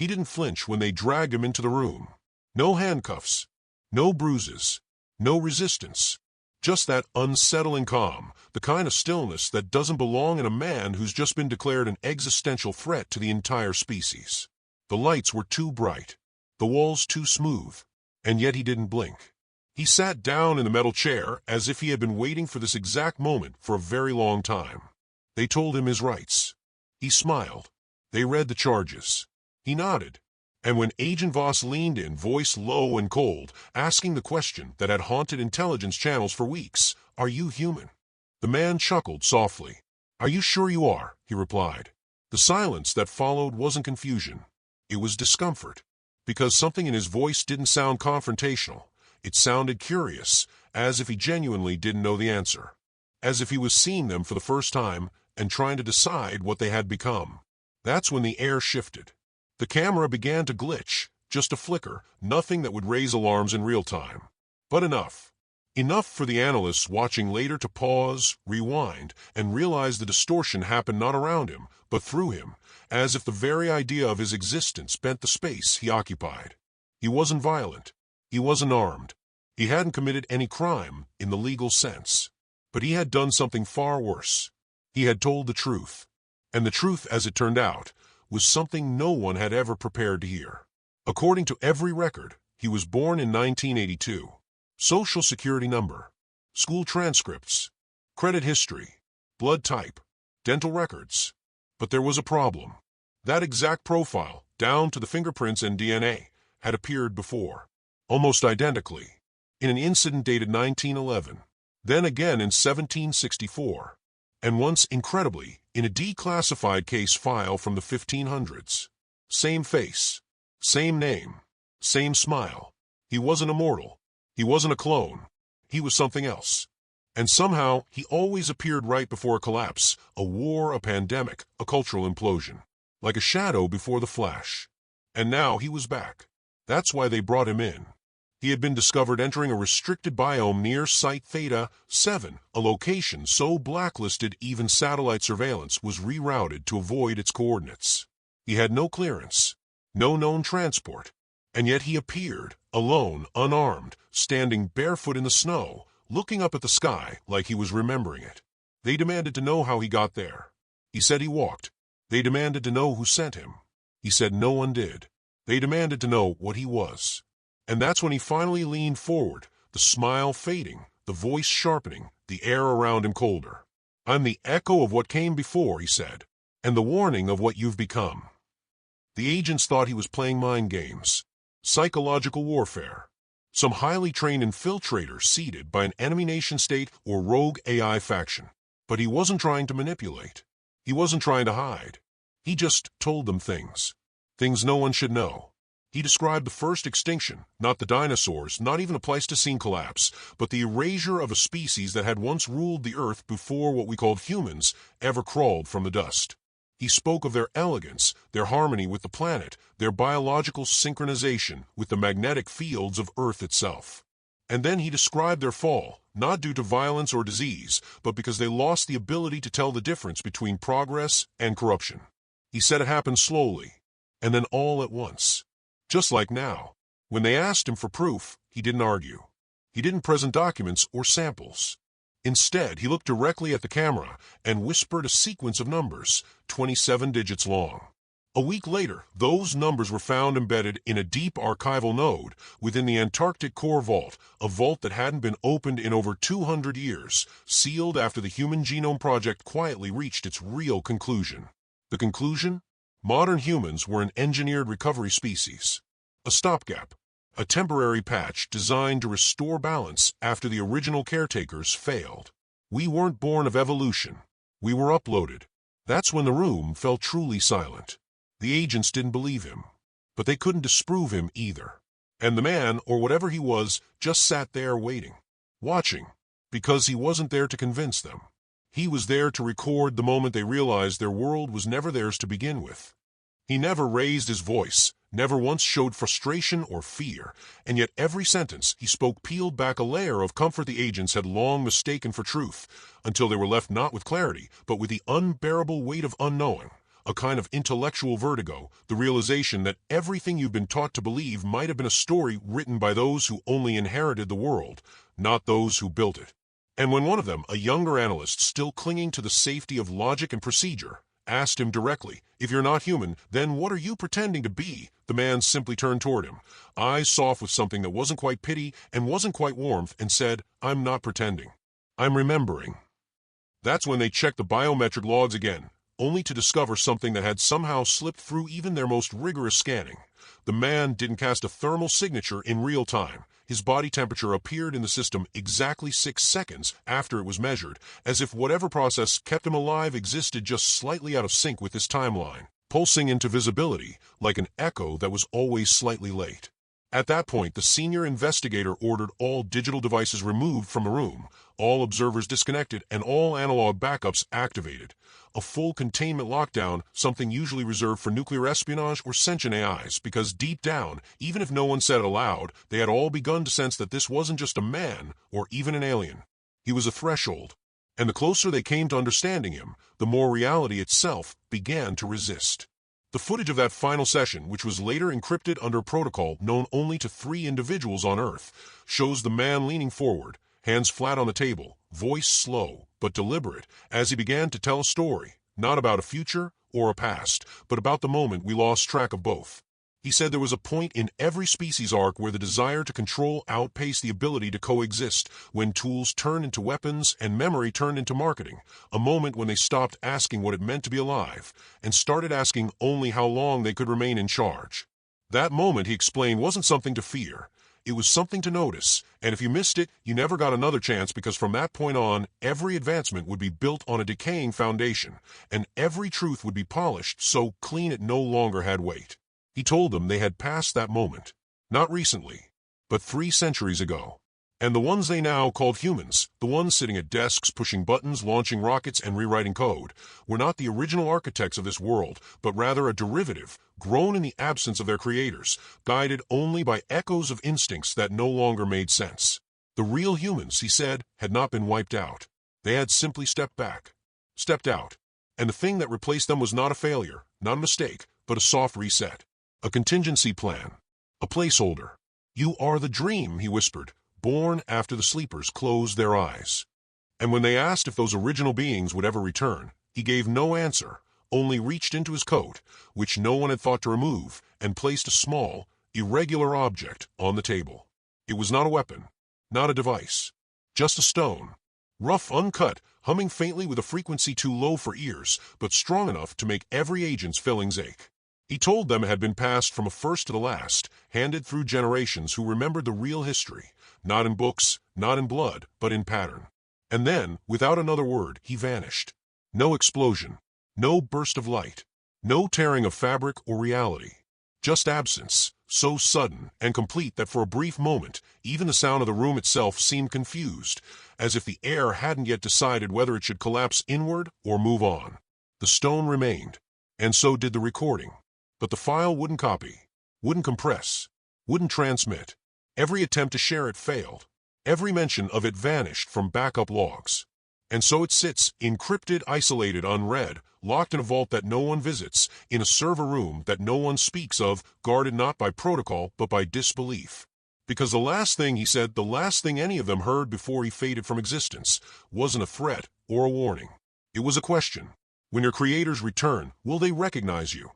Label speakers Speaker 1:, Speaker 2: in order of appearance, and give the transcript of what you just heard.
Speaker 1: He didn't flinch when they dragged him into the room. No handcuffs, no bruises, no resistance. Just that unsettling calm, the kind of stillness that doesn't belong in a man who's just been declared an existential threat to the entire species. The lights were too bright, the walls too smooth, and yet he didn't blink. He sat down in the metal chair as if he had been waiting for this exact moment for a very long time. They told him his rights. He smiled. They read the charges. He nodded. And when Agent Voss leaned in, voice low and cold, asking the question that had haunted intelligence channels for weeks, "Are you human?" The man chuckled softly. "Are you sure you are?" he replied. The silence that followed wasn't confusion. It was discomfort. Because something in his voice didn't sound confrontational. It sounded curious, as if he genuinely didn't know the answer. As if he was seeing them for the first time and trying to decide what they had become. That's when the air shifted. The camera began to glitch, just a flicker, nothing that would raise alarms in real time. But enough. Enough for the analysts watching later to pause, rewind, and realize the distortion happened not around him, but through him, as if the very idea of his existence bent the space he occupied. He wasn't violent. He wasn't armed. He hadn't committed any crime in the legal sense. But he had done something far worse. He had told the truth. And the truth, as it turned out, was something no one had ever prepared to hear. According to every record, he was born in 1982. Social security number, school transcripts, credit history, blood type, dental records. But there was a problem. That exact profile, down to the fingerprints and DNA, had appeared before. Almost identically. In an incident dated 1911. Then again in 1764. And once, incredibly, in a declassified case file from the 1500s. Same face, same name, same smile. He wasn't immortal. He wasn't a clone. He was something else. And somehow, he always appeared right before a collapse, a war, a pandemic, a cultural implosion. Like a shadow before the flash. And now he was back. That's why they brought him in. He had been discovered entering a restricted biome near Site Theta 7, a location so blacklisted even satellite surveillance was rerouted to avoid its coordinates. He had no clearance, no known transport, and yet he appeared, alone, unarmed, standing barefoot in the snow, looking up at the sky like he was remembering it. They demanded to know how he got there. He said he walked. They demanded to know who sent him. He said no one did. They demanded to know what he was. And that's when he finally leaned forward, the smile fading, the voice sharpening, the air around him colder. "I'm the echo of what came before," he said, "and the warning of what you've become." The agents thought he was playing mind games, psychological warfare, some highly trained infiltrator seated by an enemy nation-state or rogue AI faction. But he wasn't trying to manipulate. He wasn't trying to hide. He just told them things. Things no one should know. He described the first extinction, not the dinosaurs, not even a Pleistocene collapse, but the erasure of a species that had once ruled the earth before what we called humans ever crawled from the dust. He spoke of their elegance, their harmony with the planet, their biological synchronization with the magnetic fields of Earth itself. And then he described their fall, not due to violence or disease, but because they lost the ability to tell the difference between progress and corruption. He said it happened slowly, and then all at once. Just like now. When they asked him for proof, he didn't argue. He didn't present documents or samples. Instead, he looked directly at the camera and whispered a sequence of numbers, 27 digits long. A week later, those numbers were found embedded in a deep archival node within the Antarctic core vault, a vault that hadn't been opened in over 200 years, sealed after the Human Genome Project quietly reached its real conclusion. The conclusion? Modern humans were an engineered recovery species. A stopgap. A temporary patch designed to restore balance after the original caretakers failed. We weren't born of evolution. We were uploaded. That's when the room fell truly silent. The agents didn't believe him. But they couldn't disprove him either. And the man, or whatever he was, just sat there waiting. Watching. Because he wasn't there to convince them. He was there to record the moment they realized their world was never theirs to begin with. He never raised his voice, never once showed frustration or fear, and yet every sentence he spoke peeled back a layer of comfort the agents had long mistaken for truth, until they were left not with clarity, but with the unbearable weight of unknowing, a kind of intellectual vertigo, the realization that everything you've been taught to believe might have been a story written by those who only inherited the world, not those who built it. And when one of them, a younger analyst still clinging to the safety of logic and procedure, asked him directly, "If you're not human, then what are you pretending to be?" the man simply turned toward him, eyes soft with something that wasn't quite pity and wasn't quite warmth, and said, "I'm not pretending. I'm remembering." That's when they checked the biometric logs again, only to discover something that had somehow slipped through even their most rigorous scanning. The man didn't cast a thermal signature in real time. His body temperature appeared in the system exactly 6 seconds after it was measured, as if whatever process kept him alive existed just slightly out of sync with his timeline, pulsing into visibility like an echo that was always slightly late. At that point, the senior investigator ordered all digital devices removed from the room, all observers disconnected, and all analog backups activated. A full containment lockdown, something usually reserved for nuclear espionage or sentient AIs, because deep down, even if no one said it aloud, they had all begun to sense that this wasn't just a man or even an alien. He was a threshold, and the closer they came to understanding him, the more reality itself began to resist. The footage of that final session, which was later encrypted under a protocol known only to 3 individuals on Earth, shows the man leaning forward, hands flat on the table, voice slow but deliberate, as he began to tell a story, not about a future or a past, but about the moment we lost track of both. He said there was a point in every species arc where the desire to control outpaced the ability to coexist, when tools turned into weapons and memory turned into marketing, a moment when they stopped asking what it meant to be alive and started asking only how long they could remain in charge. That moment, he explained, wasn't something to fear. It was something to notice, and if you missed it, you never got another chance, because from that point on, every advancement would be built on a decaying foundation, and every truth would be polished so clean it no longer had weight. He told them they had passed that moment, not recently, but 3 centuries ago. And the ones they now called humans, the ones sitting at desks pushing buttons, launching rockets, and rewriting code, were not the original architects of this world, but rather a derivative, grown in the absence of their creators, guided only by echoes of instincts that no longer made sense. The real humans, he said, had not been wiped out. They had simply stepped back, stepped out. And the thing that replaced them was not a failure, not a mistake, but a soft reset. A contingency plan. A placeholder. "You are the dream," he whispered, born after the sleepers closed their eyes. And when they asked if those original beings would ever return, he gave no answer, only reached into his coat, which no one had thought to remove, and placed a small, irregular object on the table. It was not a weapon, not a device, just a stone. Rough, uncut, humming faintly with a frequency too low for ears, but strong enough to make every agent's fillings ache. He told them it had been passed from a first to the last, handed through generations who remembered the real history, not in books, not in blood, but in pattern. And then, without another word, he vanished. No explosion, no burst of light, no tearing of fabric or reality. Just absence, so sudden and complete that for a brief moment, even the sound of the room itself seemed confused, as if the air hadn't yet decided whether it should collapse inward or move on. The stone remained, and so did the recording. But the file wouldn't copy, wouldn't compress, wouldn't transmit. Every attempt to share it failed. Every mention of it vanished from backup logs. And so it sits, encrypted, isolated, unread, locked in a vault that no one visits, in a server room that no one speaks of, guarded not by protocol but by disbelief. Because the last thing, he said, the last thing any of them heard before he faded from existence, wasn't a threat or a warning. It was a question. When your creators return, will they recognize you?